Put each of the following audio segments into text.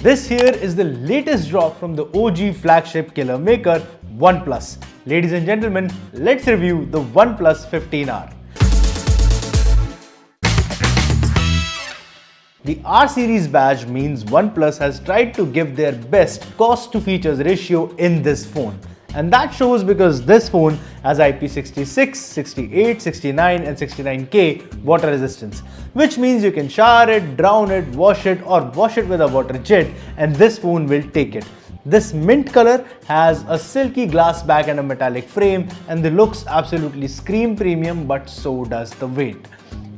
This here is the latest drop from the OG flagship killer maker, OnePlus. Ladies and gentlemen, let's review the OnePlus 15R. The R series badge means OnePlus has tried to give their best cost to features ratio in this phone. And that shows because this phone has IP66, 68, 69 and 69K water resistance, which means you can shower it, drown it, wash it or wash it with a water jet and this phone will take it. This mint color has a silky glass back and a metallic frame and the looks absolutely scream premium, but so does the weight.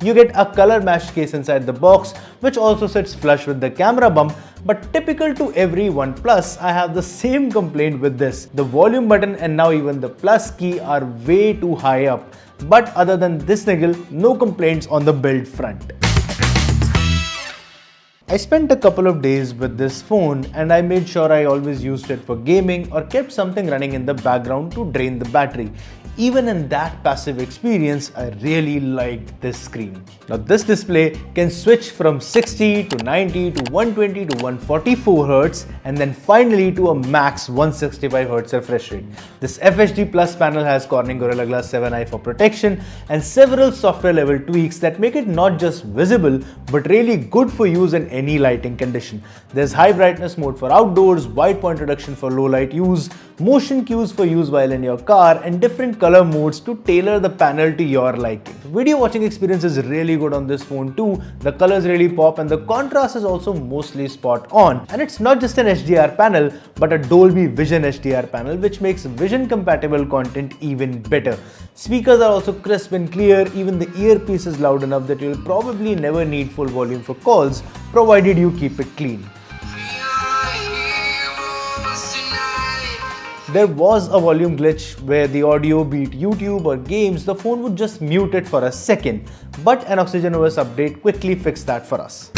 You get a color matched case inside the box, which also sits flush with the camera bump, but typical to every OnePlus, I have the same complaint with this. The volume button and now even the plus key are way too high up. But other than this niggle, no complaints on the build front. I spent a couple of days with this phone and I made sure I always used it for gaming or kept something running in the background to drain the battery. Even in that passive experience, I really liked this screen. Now this display can switch from 60 to 90 to 120 to 144 Hz and then finally to a max 165 Hz refresh rate. This FHD Plus panel has Corning Gorilla Glass 7i for protection and several software level tweaks that make it not just visible but really good for use in any lighting condition. There's high brightness mode for outdoors, white point reduction for low light use, motion cues for use while in your car and different color modes to tailor the panel to your liking. Video watching experience is really good on this phone too. The colors really pop and the contrast is also mostly spot on. And it's not just an HDR panel but a Dolby Vision HDR panel, which makes vision compatible content even better. Speakers are also crisp and clear. Even the earpiece is loud enough that you'll probably never need full volume for calls, provided you keep it clean. There was a volume glitch where the audio beat YouTube or games, the phone would just mute it for a second, but an OxygenOS update quickly fixed that for us.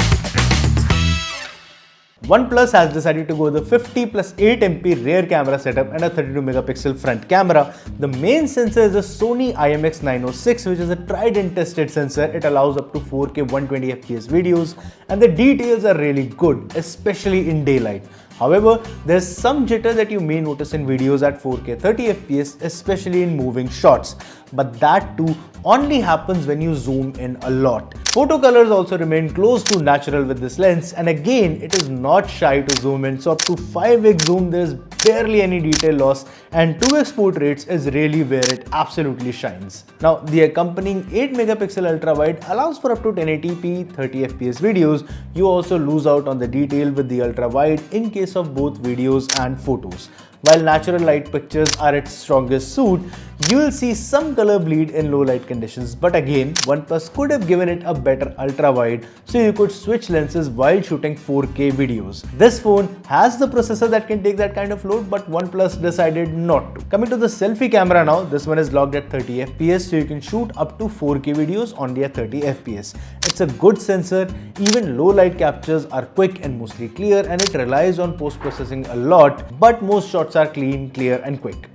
OnePlus has decided to go the 50+8MP rear camera setup and a 32MP front camera. The main sensor is a Sony IMX906, which is a tried and tested sensor. It allows up to 4K 120fps videos and the details are really good, especially in daylight. However, there's some jitter that you may notice in videos at 4K 30fps, especially in moving shots. But that too only happens when you zoom in a lot. Photo colors also remain close to natural with this lens, and again it is not shy to zoom in, so up to 5x zoom there's barely any detail loss and 2x port rates is really where it absolutely shines. Now the accompanying 8MP ultra wide allows for up to 1080p 30fps videos. You also lose out on the detail with the ultra wide in case of both videos and photos. While natural light pictures are its strongest suit, you will see some color bleed in low light conditions, but again, OnePlus could have given it a better ultra wide so you could switch lenses while shooting 4K videos. This phone has the processor that can take that kind of load, but OnePlus decided not to. Coming to the selfie camera now, this one is logged at 30fps, so you can shoot up to 4K videos only at 30fps. It's a good sensor, even low light captures are quick and mostly clear, and it relies on post-processing a lot, but most shots are clean, clear and quick.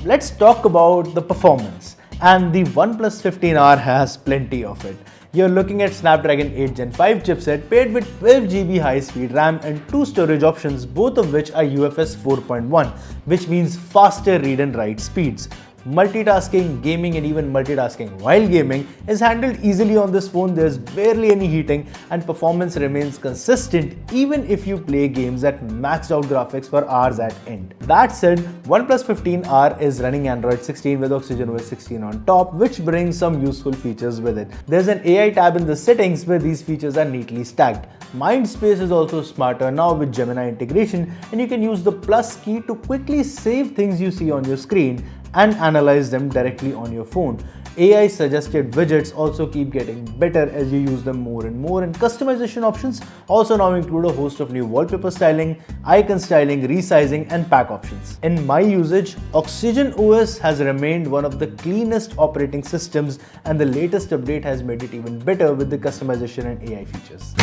Let's talk about the performance, and the OnePlus 15R has plenty of it. You're looking at Snapdragon 8 Gen 5 chipset paired with 12GB high-speed RAM and 2 storage options, both of which are UFS 4.1, which means faster read and write speeds. Multitasking, gaming and even multitasking while gaming is handled easily on this phone. There's barely any heating and performance remains consistent even if you play games at maxed out graphics for hours at end. That said, OnePlus 15R is running Android 16 with OxygenOS 16 on top, which brings some useful features with it. There's an AI tab in the settings where these features are neatly stacked. Mindspace is also smarter now with Gemini integration, and you can use the plus key to quickly save things you see on your screen and analyze them directly on your phone. AI suggested widgets also keep getting better as you use them more and more, and customization options also now include a host of new wallpaper styling, icon styling, resizing and pack options. In my usage, OxygenOS has remained one of the cleanest operating systems, and the latest update has made it even better with the customization and AI features.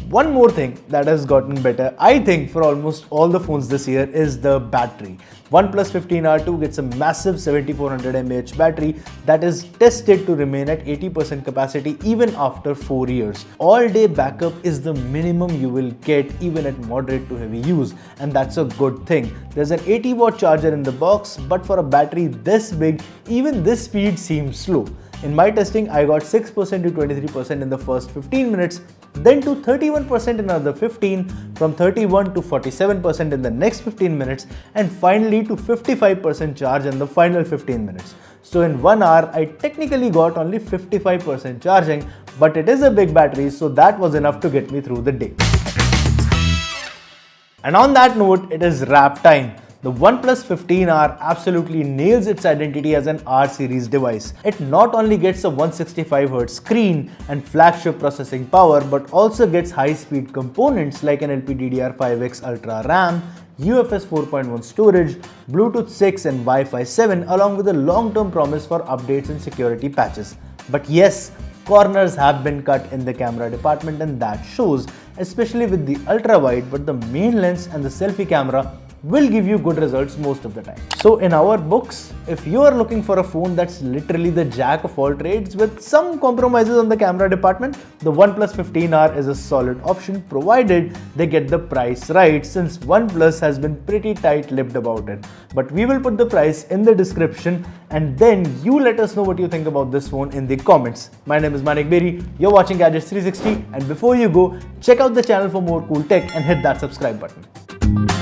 One more thing that has gotten better, I think, for almost all the phones this year is the battery. OnePlus 15R2 gets a massive 7400 mAh battery that is tested to remain at 80% capacity even after 4 years. All-day backup is the minimum you will get even at moderate to heavy use, and that's a good thing. There's an 80-watt charger in the box, but for a battery this big, even this speed seems slow. In my testing, I got 6% to 23% in the first 15 minutes, then to 31% in another 15, from 31 to 47% in the next 15 minutes, and finally to 55% charge in the final 15 minutes. So in 1 hour, I technically got only 55% charging, but it is a big battery, so that was enough to get me through the day. And on that note, it is wrap time. The OnePlus 15R absolutely nails its identity as an R series device. It not only gets a 165Hz screen and flagship processing power, but also gets high-speed components like an LPDDR5X Ultra RAM, UFS 4.1 storage, Bluetooth 6 and Wi-Fi 7, along with a long-term promise for updates and security patches. But yes, corners have been cut in the camera department, and that shows, especially with the ultra-wide, but the main lens and the selfie camera will give you good results most of the time. So in our books, if you are looking for a phone that's literally the jack of all trades with some compromises on the camera department, the OnePlus 15R is a solid option provided they get the price right, since OnePlus has been pretty tight-lipped about it. But we will put the price in the description, and then you let us know what you think about this phone in the comments. My name is Manik Beri, you're watching Gadgets 360, and before you go, check out the channel for more cool tech and hit that subscribe button.